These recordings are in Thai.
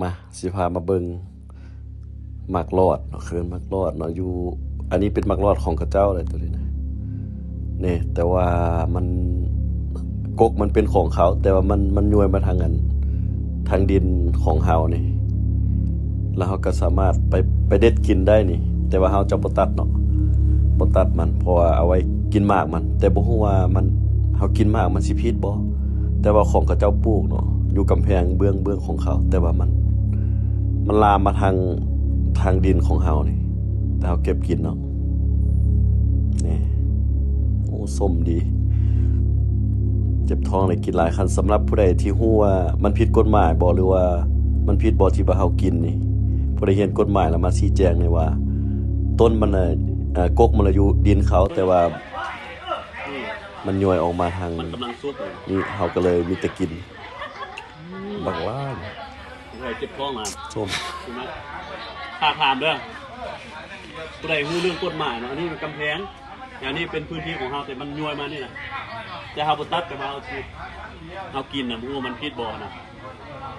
มาสิพามาเบิ่งหมากรอดเนาะเขื่อนหมากรอดเนาะอยู่อันนี้เป็นหมากรอดของเขาเจ้าเลยตัวนี้นะนี่แต่ว่ามันกกมันเป็นของเขาแต่ว่ามันย้วยมาทางอันทางดินของเฮานี่แล้วเฮาก็สามารถไปเด็ดกินได้นี่แต่ว่าเฮาจะบ่ตัดเนาะบ่ตัดมันเพราะว่าเอาไว้กินหมากมันแต่บ่ฮู้ว่ามันเฮากินหมากมันสิผิดบ่แต่ว่าของเขาเจ้าปลูกเนาะอยู่กำแพงเบื้องของเขาแต่ว่ามันลามมาทางดินของเฮานี่แต่เฮาเก็บกินเนาะนี่โอ้ส้มดีเจ็บท้องเลยกินหลายคันสำหรับผู้ใดที่ฮู้ว่ามันผิดกฎหมายบ่หรือว่ามันผิดบ่ที่ว่าเฮากินนี่ผู้ใดเห็นกฎหมายแล้วมาชี้แจงเลยว่า ต้นมันกกมันอยู่ดินเขาแต่ว่ามันย้อยออกมาทางมันกำลังซุกเลยนี่เฮาก็เลยมีแต่กินบักว่าเจ็บท้องมาส้มใช่ไหมถามเด้อผู้ใดฮู้เรื่องกฎหมายเนาะอันนี้เป็นกำแพงอย่างนี้เป็นพื้นที่ของเฮาแต่มันย้อยมานี่นะแต่เฮาบ่ตัดแต่ว่าเอากินน่ะบ่รู้มันผิดบ่นะ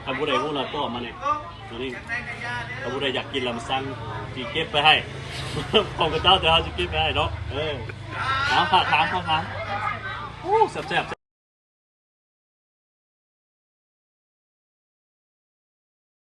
ถ้าผู้ใดฮู้แล้วก็มานี่อันนี้ถ้าผู้ใดอยากกินแล้วมาสั่งสิเก็บไปให้ของกระเจ้าแต่เฮาสิเก็บไปให้เนาะเอาถามโอ้แซ่บๆ